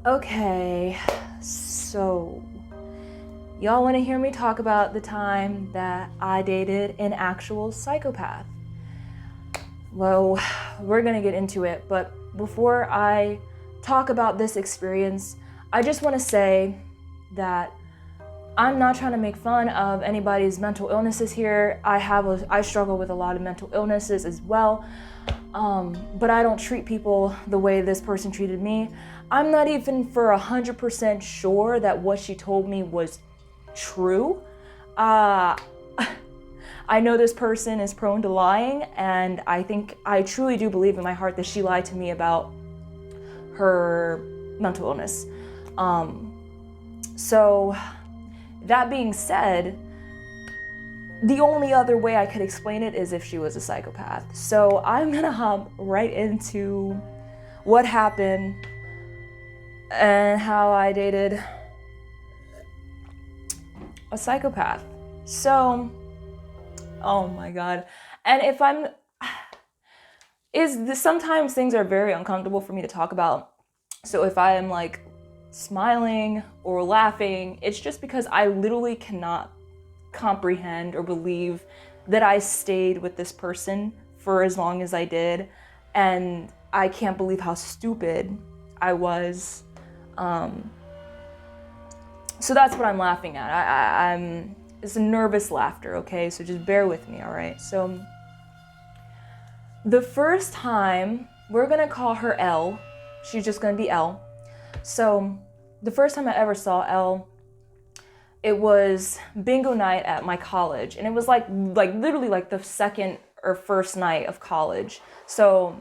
Okay, so y'all want to hear me talk about the time that I dated an actual psychopath? Well, we're gonna get into it, but before I talk about this experience, I just want to say that I'm not trying to make fun of anybody's mental illnesses here. I struggle with a lot of mental illnesses as well, but I don't treat people the way this person treated me. I'm not even for 100% sure that what she told me was true. I know this person is prone to lying, and I truly do believe in my heart that she lied to me about her mental illness. So that being said, the only other way I could explain it is if she was a psychopath. So I'm gonna hop right into what happened and how I dated a psychopath. So, oh my God. And sometimes things are very uncomfortable for me to talk about. So if I am like smiling or laughing, it's just because I literally cannot comprehend or believe that I stayed with this person for as long as I did, and I can't believe how stupid I was. So that's what I'm laughing at. It's a nervous laughter, okay? So just bear with me, all right? So the first time, we're gonna call her L. She's just gonna be L. So the first time I ever saw L, it was bingo night at my college, and it was like literally like the second or first night of college. So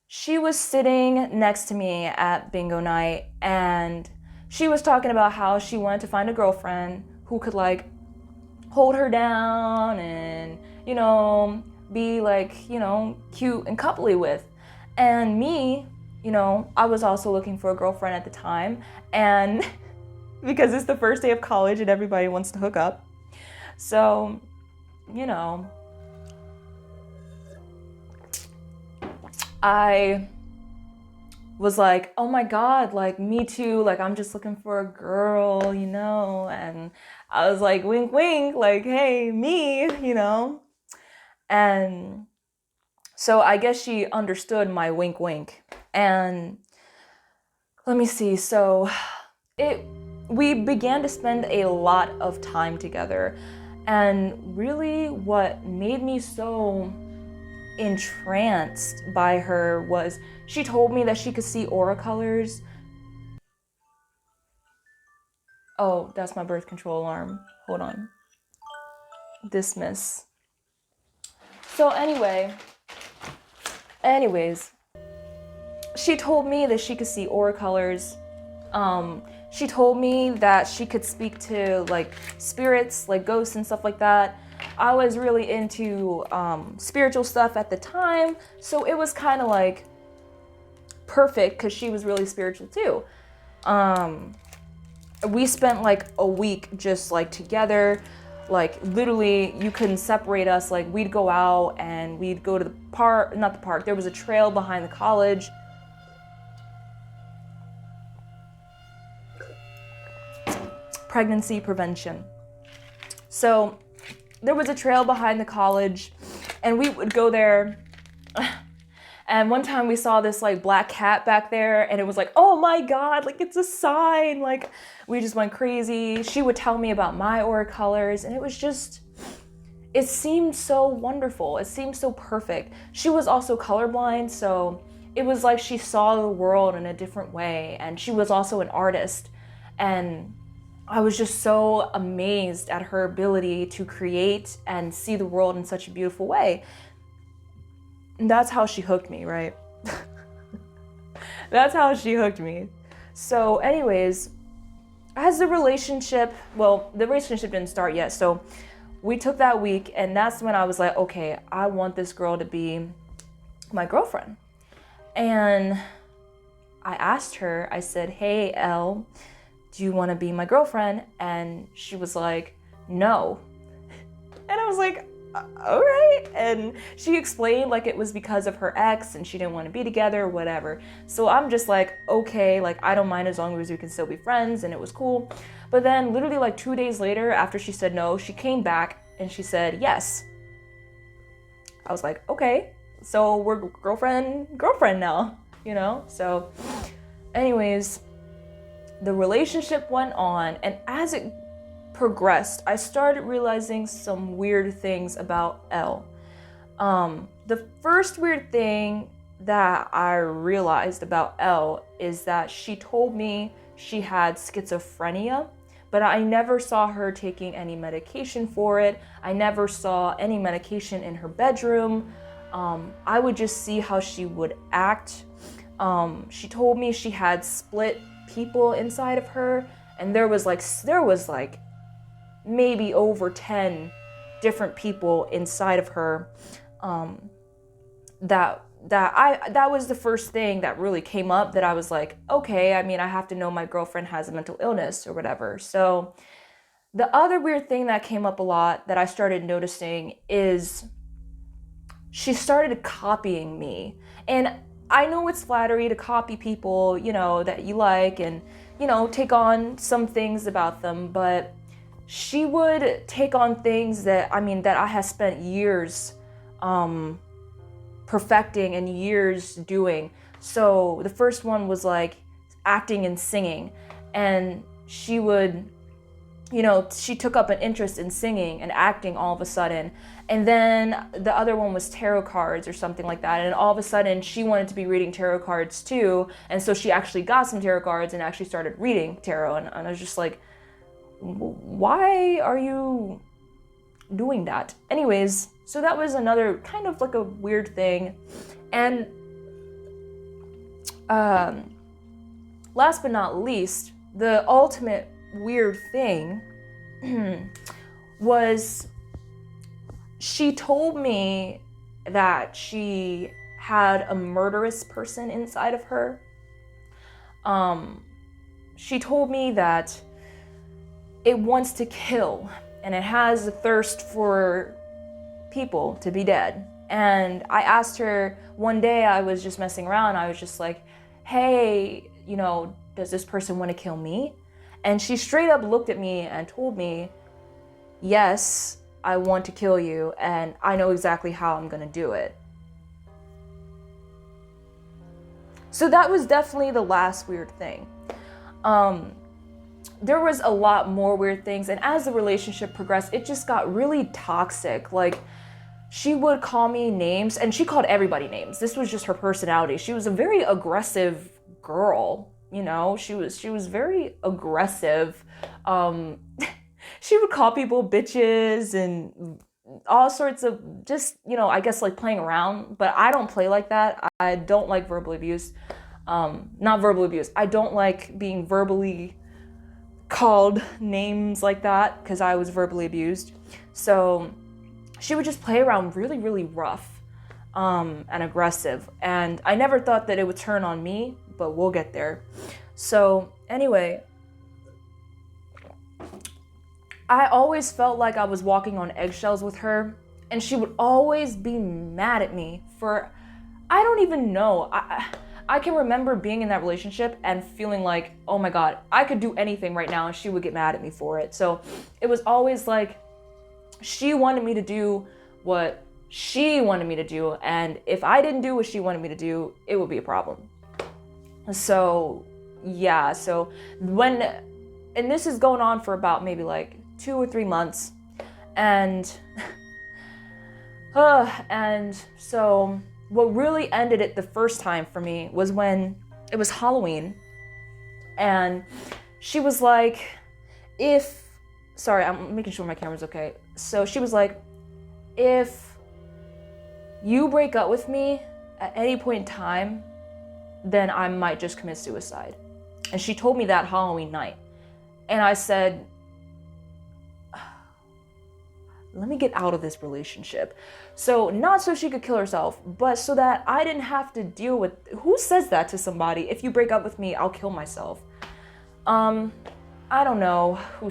she was sitting next to me at bingo night, and she was talking about how she wanted to find a girlfriend who could like hold her down and, you know, be like, you know, cute and coupley with. And me, you know, I was also looking for a girlfriend at the time, and because it's the first day of college and everybody wants to hook up. So, you know, I was like, oh my God, like me too, like I'm just looking for a girl, you know, and I was like, wink, wink, like, hey, me, you know. And so I guess she understood my wink, wink. And let me see, so we began to spend a lot of time together. And really what made me so entranced by her was she told me that she could see aura colors. Oh, that's my birth control alarm. Hold on. Dismiss. So anyways, she told me that she could see aura colors. She told me that she could speak to like spirits, like ghosts and stuff like that. I was really into spiritual stuff at the time, so it was kind of like perfect because she was really spiritual too. We spent like a week just like together, like literally you couldn't separate us. Like we'd go out and we'd go to the park, not the park, there was a trail behind the college. Pregnancy prevention. So there was a trail behind the college and we would go there. And one time we saw this like black cat back there and it was like, oh my God, like it's a sign. Like we just went crazy. She would tell me about my aura colors and it seemed so wonderful. It seemed so perfect. She was also colorblind, so it was like she saw the world in a different way, and she was also an artist. And I was just so amazed at her ability to create and see the world in such a beautiful way. And that's how she hooked me, right? That's how she hooked me. So anyways, as the relationship didn't start yet. So we took that week, and that's when I was like, okay, I want this girl to be my girlfriend. And I asked her, I said, hey, Elle, do you want to be my girlfriend? And she was like, no. And I was like, all right. And she explained like it was because of her ex and she didn't want to be together or whatever. So I'm just like, okay, like I don't mind as long as we can still be friends, and it was cool. But then literally like 2 days later, after she said no, she came back and she said yes. I was like, okay, so we're girlfriend now, you know? So anyways, the relationship went on, and as it progressed, I started realizing some weird things about Elle. The first weird thing that I realized about Elle is that she told me she had schizophrenia, but I never saw her taking any medication for it. I never saw any medication in her bedroom. I would just see how she would act. She told me she had split people inside of her, and there was like maybe over 10 different people inside of her. That was the first thing that really came up, that I was like, okay, I mean, I have to know my girlfriend has a mental illness or whatever. So the other weird thing that came up a lot that I started noticing is she started copying me. And I know it's flattery to copy people, you know, that you like, and, you know, take on some things about them, but she would take on things that I have spent years perfecting and years doing. So the first one was like acting and singing, and she would, you know, she took up an interest in singing and acting all of a sudden. And then the other one was tarot cards or something like that, and all of a sudden she wanted to be reading tarot cards too, and so she actually got some tarot cards and actually started reading tarot, and I was just like, why are you doing that? Anyways, so that was another kind of like a weird thing. And last but not least, the ultimate weird thing was she told me that she had a murderous person inside of her. She told me that it wants to kill, and it has a thirst for people to be dead. And I asked her one day, I was just messing around, I was just like, hey, you know, does this person want to kill me? And she straight up looked at me and told me, yes, I want to kill you, and I know exactly how I'm gonna do it. So that was definitely the last weird thing. There was a lot more weird things, and as the relationship progressed, it just got really toxic. Like, she would call me names, and she called everybody names. This was just her personality. She was a very aggressive girl, you know? She was very aggressive. She would call people bitches and all sorts of, just, you know, I guess like playing around, but I don't play like that. I don't like verbal abuse. Not verbal abuse. I don't like being verbally called names like that, because I was verbally abused. So she would just play around really, really rough and aggressive. And I never thought that it would turn on me, but we'll get there. So anyway, I always felt like I was walking on eggshells with her, and she would always be mad at me for, I don't even know. I can remember being in that relationship and feeling like, oh my God, I could do anything right now and she would get mad at me for it. So it was always like, she wanted me to do what she wanted me to do, and if I didn't do what she wanted me to do, it would be a problem. So yeah, so and this is going on for about maybe like 2 or 3 months, and so what really ended it the first time for me was when it was Halloween, and she was like, sorry, I'm making sure my camera's okay. So she was like, if you break up with me at any point in time, then I might just commit suicide. And she told me that Halloween night. And I said, let me get out of this relationship. So not so she could kill herself, but so that I didn't have to deal with, who says that to somebody? If you break up with me, I'll kill myself. I don't know who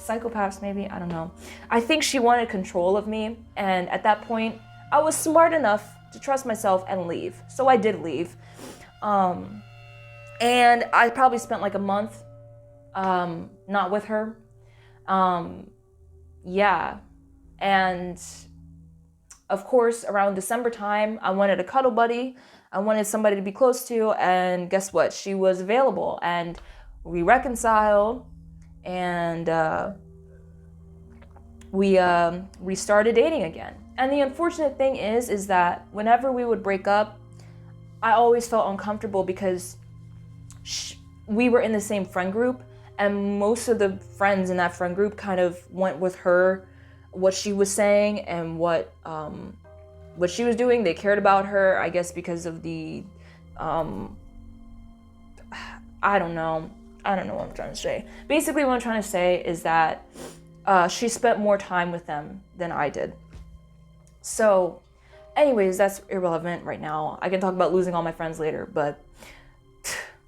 psychopaths maybe, I don't know. I think she wanted control of me, and at that point, I was smart enough to trust myself and leave. So I did leave. And I probably spent like a month not with her. Yeah. And of course, around December time, I wanted a cuddle buddy. I wanted somebody to be close to, and guess what? She was available, and we reconciled, and we started dating again. And the unfortunate thing is that whenever we would break up, I always felt uncomfortable because we were in the same friend group, and most of the friends in that friend group kind of went with her, what she was saying and what she was doing. They cared about her, I guess, because of the I don't know what I'm trying to say. Basically, what I'm trying to say is that she spent more time with them than I did. So, anyways, that's irrelevant right now. I can talk about losing all my friends later, but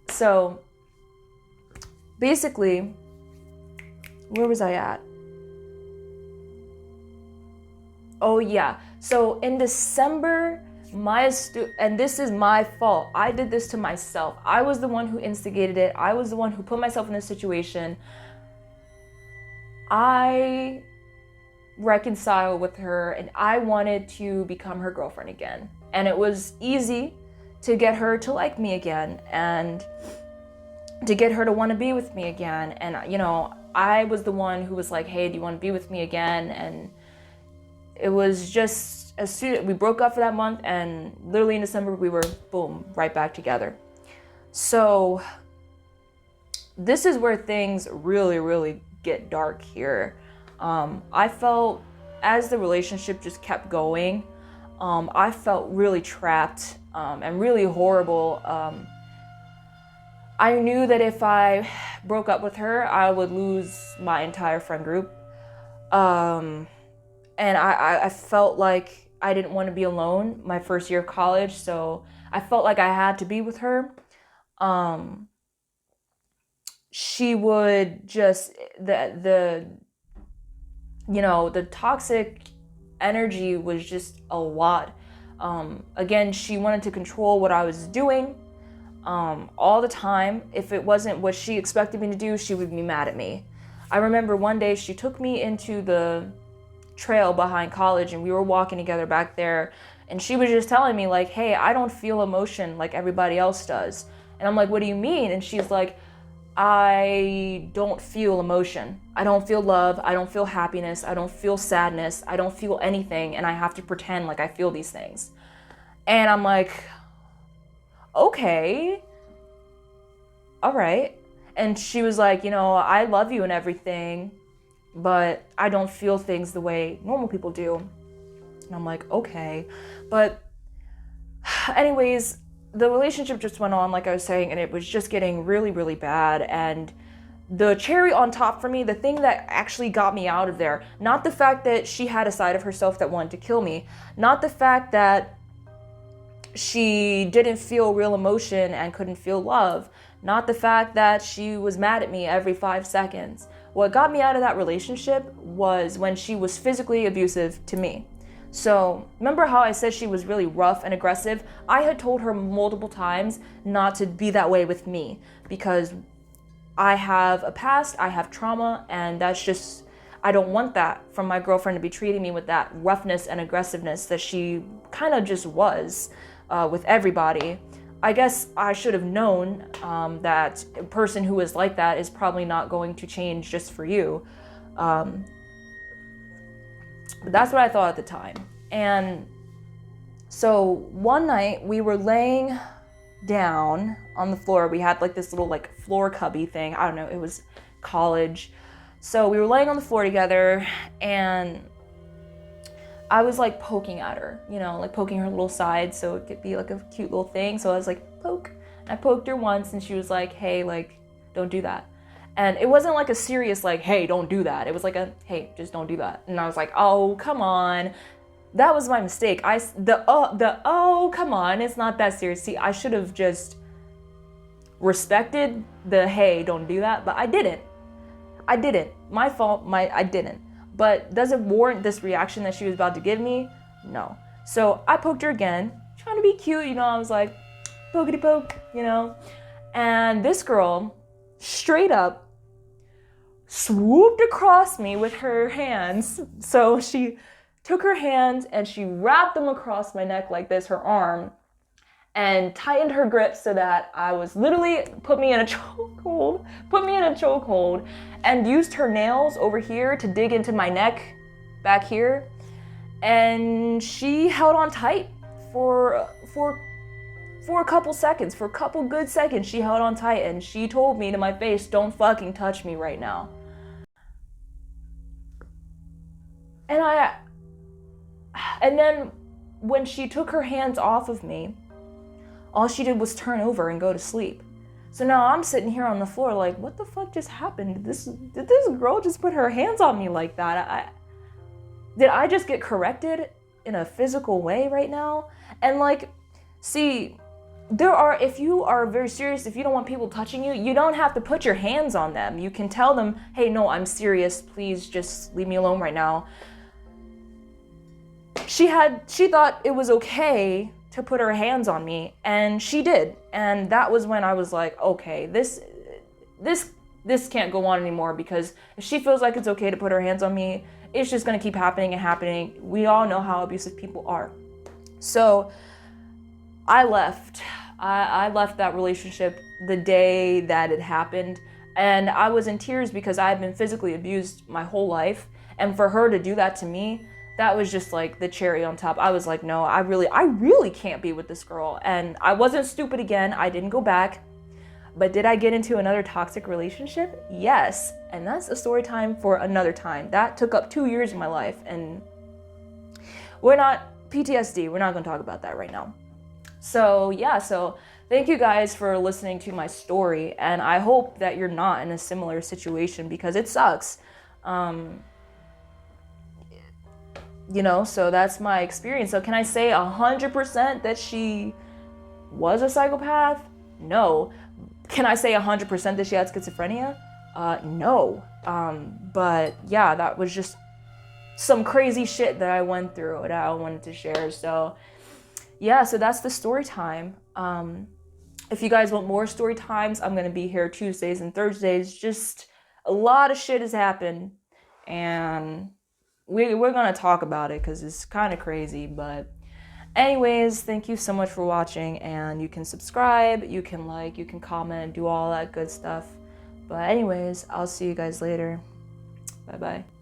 so basically, where was I at? Oh yeah, so in December, and this is my fault. I did this to myself. I was the one who instigated it. I was the one who put myself in this situation. I reconciled with her, and I wanted to become her girlfriend again. And it was easy to get her to like me again, and to get her to want to be with me again. And, you know, I was the one who was like, hey, do you want to be with me again? And it was just, as soon we broke up for that month, and literally in December, we were, boom, right back together. So this is where things really, really get dark here. I felt, as the relationship just kept going, I felt really trapped and really horrible. I knew that if I broke up with her, I would lose my entire friend group. And I felt like I didn't want to be alone my first year of college, so I felt like I had to be with her. She would just, the toxic energy was just a lot. Again, she wanted to control what I was doing all the time. If it wasn't what she expected me to do, she would be mad at me. I remember one day she took me into the trail behind college, and we were walking together back there, and she was just telling me like, hey, I don't feel emotion like everybody else does. And I'm like, what do you mean? And she's like, I don't feel emotion. I don't feel love. I don't feel happiness. I don't feel sadness. I don't feel anything, and I have to pretend like I feel these things. And I'm like, okay, all right. And she was like, I love you and everything, but I don't feel things the way normal people do. And I'm like, okay. But anyways, the relationship just went on, like I was saying, and it was just getting really, really bad. And the cherry on top for me, the thing that actually got me out of there, not the fact that she had a side of herself that wanted to kill me, not the fact that she didn't feel real emotion and couldn't feel love, not the fact that she was mad at me every 5 seconds. What got me out of that relationship was when she was physically abusive to me. So remember how I said she was really rough and aggressive? I had told her multiple times not to be that way with me, because I have a past, I have trauma, and that's just, I don't want that from my girlfriend to be treating me with that roughness and aggressiveness that she kind of just was with everybody. I guess I should have known that a person who is like that is probably not going to change just for you. But that's what I thought at the time. And so one night we were laying down on the floor. We had like this little like floor cubby thing. I don't know, it was college. So we were laying on the floor together, and I was like poking at her, like poking her little side so it could be like a cute little thing. So I was like, poke. And I poked her once, and she was like, hey, like, don't do that. And it wasn't like a serious like, hey, don't do that. It was like a, hey, just don't do that. And I was like, oh, come on. That was my mistake. Oh, come on. It's not that serious. See, I should have just respected the, hey, don't do that. But I didn't. my fault, I didn't. But does it warrant this reaction that she was about to give me? No. So I poked her again, trying to be cute, you know, I was like, pokety poke, you know. And this girl, straight up, swooped across me with her hands. So she took her hands and she wrapped them across my neck like this, her arm, and tightened her grip so that I was literally put me in a chokehold, and used her nails over here to dig into my neck back here. And she held on tight for a couple seconds, for a couple good seconds. She held on tight and she told me to my face, don't fucking touch me right now. And then when she took her hands off of me, all she did was turn over and go to sleep. So now I'm sitting here on the floor like, what the fuck just happened? Did this girl just put her hands on me like that? Did I just get corrected in a physical way right now? And like, see, if you are very serious, if you don't want people touching you, you don't have to put your hands on them. You can tell them, hey, no, I'm serious. Please just leave me alone right now. She thought it was okay to put her hands on me, and she did. And that was when I was like, okay, this can't go on anymore, because if she feels like it's okay to put her hands on me, it's just gonna keep happening and happening. We all know how abusive people are. So I left. I left that relationship the day that it happened, and I was in tears because I had been physically abused my whole life, and for her to do that to me, that was just like the cherry on top. I was like, no, I really can't be with this girl. And I wasn't stupid again. I didn't go back. But did I get into another toxic relationship? Yes. And that's a story time for another time. That took up 2 years of my life. And PTSD, we're not going to talk about that right now. So yeah, thank you guys for listening to my story. And I hope that you're not in a similar situation, because it sucks. You know, so that's my experience. So can I say 100% that she was a psychopath? No. Can I say 100% that she had schizophrenia? No. But yeah, that was just some crazy shit that I went through that I wanted to share. So yeah, so that's the story time. If you guys want more story times, I'm gonna be here Tuesdays and Thursdays. Just a lot of shit has happened, and we're gonna talk about it because it's kind of crazy. But anyways, thank you so much for watching, and you can subscribe, you can like, you can comment, do all that good stuff. But anyways, I'll see you guys later. Bye bye.